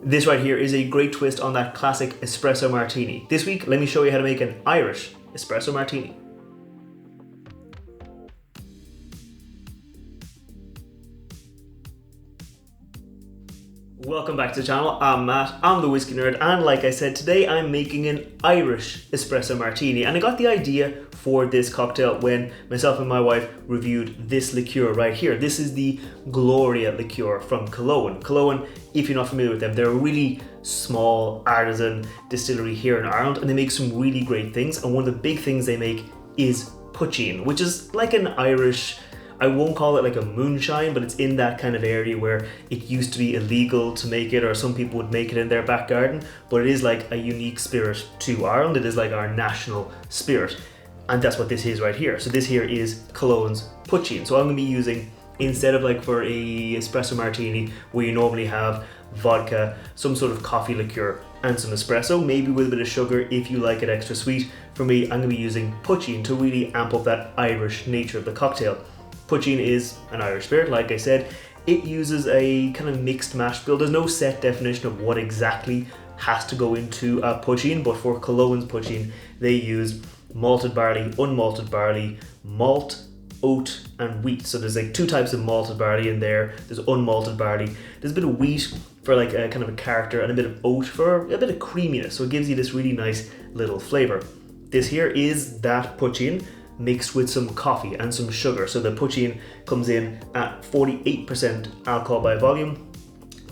This right here is a great twist on that classic espresso martini. This week, let me show you how to make an Irish espresso martini. Welcome back to the channel. I'm Matt, I'm the Whiskey Nerd, and like I said, today I'm making an Irish Espresso Martini. And I got the idea for this cocktail when myself and my wife reviewed this liqueur right here. This is the Gloria liqueur from Killowen. Killowen, if you're not familiar with them, they're a really small artisan distillery here in Ireland, and they make some really great things. And one of the big things they make is Poitín, which is like an Irish, I won't call it like a moonshine, but it's in that kind of area where it used to be illegal to make it, or some people would make it in their back garden, but it is like a unique spirit to Ireland. It is like our national spirit, and that's what this is right here. So this here is Killowen's Poitín. So I'm going to be using, instead of like for a espresso martini where you normally have vodka, some sort of coffee liqueur and some espresso, maybe with a bit of sugar if you like it extra sweet. For me, I'm going to be using Poitín to really amp up that Irish nature of the cocktail. Poitín is an Irish spirit, like I said. It uses a kind of mixed mash bill. There's no set definition of what exactly has to go into a Poitín, but for Killowen's Poitín, they use malted barley, unmalted barley, malt, oat, and wheat. So there's like two types of malted barley in there. There's unmalted barley. There's a bit of wheat for like a kind of a character, and a bit of oat for a bit of creaminess. So it gives you this really nice little flavor. This here is that Poitín mixed with some coffee and some sugar. So the Poitín comes in at 48% alcohol by volume,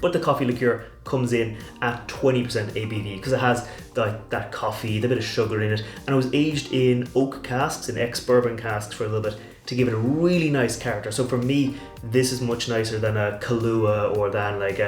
but the coffee liqueur comes in at 20% ABV because it has that coffee, the bit of sugar in it, and it was aged in oak casks, in ex-bourbon casks for a little bit to give it a really nice character. So for me, this is much nicer than a Kahlua or than like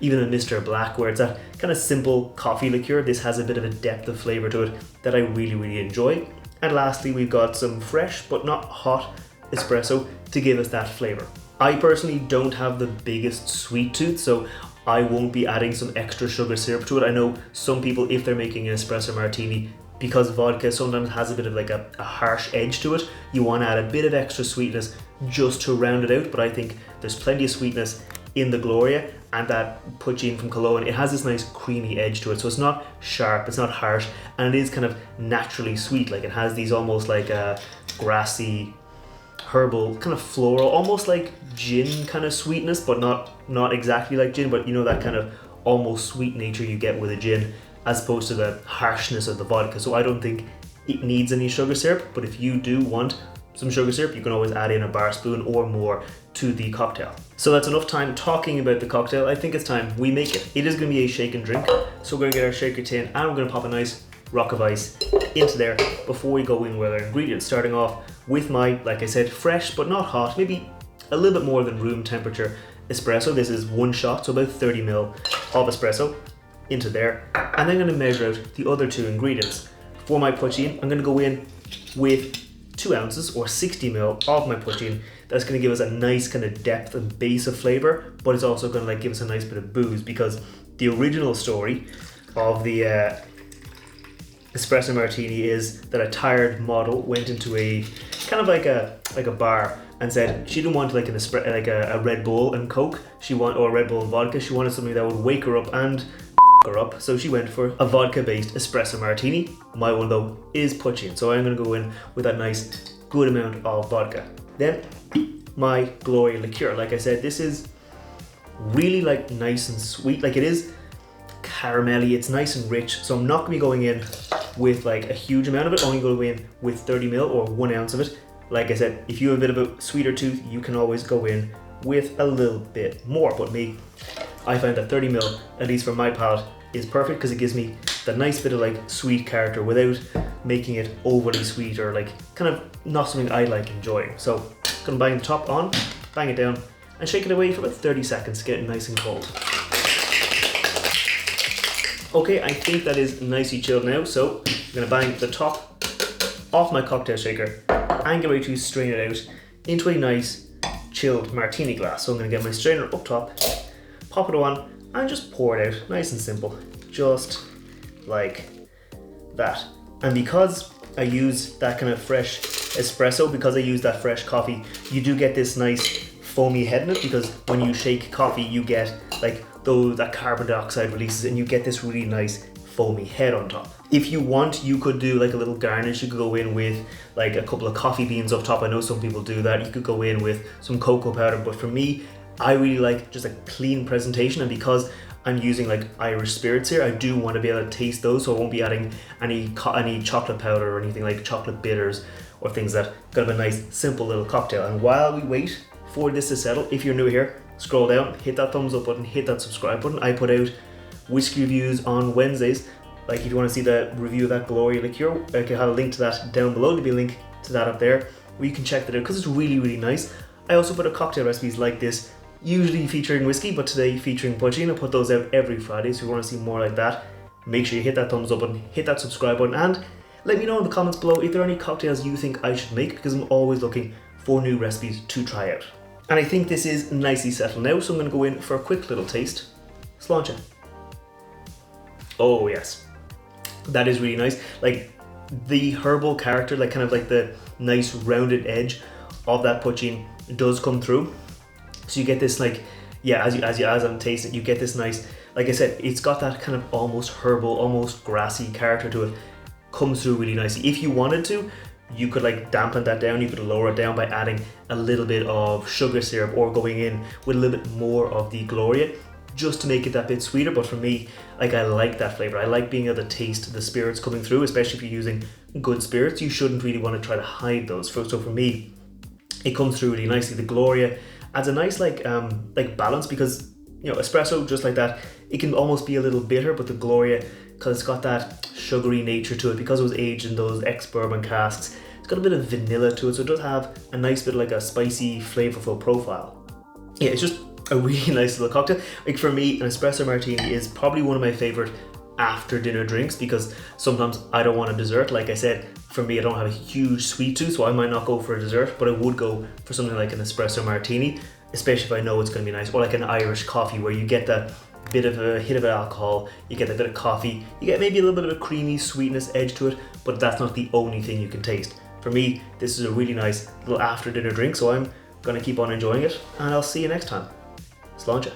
even a Mr. Black, where it's a kind of simple coffee liqueur. This has a bit of a depth of flavor to it that I really enjoy. And lastly, we've got some fresh but not hot espresso to give us that flavor. I personally don't have the biggest sweet tooth, so I won't be adding some extra sugar syrup to it. I know some people, if they're making an espresso martini, because vodka sometimes has a bit of like a harsh edge to it, you want to add a bit of extra sweetness just to round it out. But I think there's plenty of sweetness in the Gloria, and that Poitín from Killowen, it has this nice creamy edge to it, so it's not sharp, it's not harsh, and it is kind of naturally sweet. Like it has these almost like grassy, herbal, kind of floral, almost like gin kind of sweetness, but not exactly like gin, but you know, that kind of almost sweet nature you get with a gin, as opposed to the harshness of the vodka. So I don't think it needs any sugar syrup, but if you do want some sugar syrup, you can always add in a bar spoon or more to the cocktail. So that's enough time talking about the cocktail. I think it's time we make it. It is going to be a shake and drink, so we're going to get our shaker tin and we're going to pop a nice rock of ice into there before we go in with our ingredients. Starting off with my, like I said, fresh but not hot, maybe a little bit more than room temperature espresso. This is one shot, so about 30 ml of espresso into there. And then I'm going to measure out the other two ingredients. For my Poitín, I'm going to go in with 2 ounces or 60 ml of my Poitín. That's going to give us a nice kind of depth and base of flavor, but it's also going to like give us a nice bit of booze, because the original story of the espresso martini is that a tired model went into a kind of like a bar and said she didn't want like a Red Bull and Coke, or a Red Bull and vodka. She wanted something that would wake her up and her up, so she went for a vodka-based espresso martini. My one though is Poitín, so I'm going to go in with that nice good amount of vodka. Then my Gloria liqueur. Like I said, this is really like nice and sweet. Like it is caramelly, it's nice and rich, so I'm not going to be going in with like a huge amount of it. Only going to go in with 30 ml or 1 ounce of it. Like I said, if you have a bit of a sweeter tooth, you can always go in with a little bit more, but I find that 30 ml, at least for my palate, is perfect because it gives me that nice bit of like sweet character without making it overly sweet or like kind of not something I like enjoying. So I'm gonna bang the top on, bang it down, and shake it away for about 30 seconds to get it nice and cold. Okay, I think that is nicely chilled now, so I'm gonna bang the top off my cocktail shaker and get ready to strain it out into a nice chilled martini glass. So I'm gonna get my strainer up top, pop it on, and just pour it out, nice and simple, just like that. And because I use that kind of fresh espresso, because I use that fresh coffee, you do get this nice foamy head in it, because when you shake coffee, you get like that carbon dioxide releases, and you get this really nice foamy head on top. If you want, you could do like a little garnish. You could go in with like a couple of coffee beans up top. I know some people do that. You could go in with some cocoa powder, but for me, I really like just a clean presentation, and because I'm using like Irish spirits here, I do want to be able to taste those, so I won't be adding any chocolate powder or anything like chocolate bitters or things that kind of a nice simple little cocktail. And while we wait for this to settle, if you're new here, scroll down, hit that thumbs up button, hit that subscribe button. I put out whiskey reviews on Wednesdays. Like if you want to see the review of that Gloria liqueur, I can have a link to that down below. There'll be a link to that up there where you can check that out because it's really, really nice. I also put out cocktail recipes like this, usually featuring whiskey, but today featuring Poitín. I put those out every Friday, so if you want to see more like that, make sure you hit that thumbs up button, hit that subscribe button, and let me know in the comments below if there are any cocktails you think I should make, because I'm always looking for new recipes to try out. And I think this is nicely settled now, so I'm going to go in for a quick little taste. Sláinte. Oh yes, that is really nice. Like the herbal character, like kind of like the nice rounded edge of that Poitín does come through. So you get this like, yeah, as I'm tasting it, you get this nice, like I said, it's got that kind of almost herbal, almost grassy character to it. Comes through really nicely. If you wanted to, you could like dampen that down, you could lower it down by adding a little bit of sugar syrup or going in with a little bit more of the Gloria just to make it that bit sweeter. But for me, like I like that flavor. I like being able to taste the spirits coming through, especially if you're using good spirits. You shouldn't really want to try to hide those. So for me, it comes through really nicely. The Gloria adds a nice like balance, because you know, espresso just like that, it can almost be a little bitter, but the Gloria, because it's got that sugary nature to it, because it was aged in those ex-bourbon casks, it's got a bit of vanilla to it, so it does have a nice bit of like a spicy, flavorful profile. Yeah, it's just a really nice little cocktail. Like for me, an espresso martini is probably one of my favorite after dinner drinks, because sometimes I don't want a dessert. Like I said, for me, I don't have a huge sweet tooth, so I might not go for a dessert, but I would go for something like an espresso martini, especially if I know it's going to be nice, or like an Irish coffee where you get that bit of a hit of alcohol, you get a bit of coffee, you get maybe a little bit of a creamy sweetness edge to it, but that's not the only thing you can taste. For me, this is a really nice little after dinner drink, so I'm going to keep on enjoying it, and I'll see you next time. Sláinte.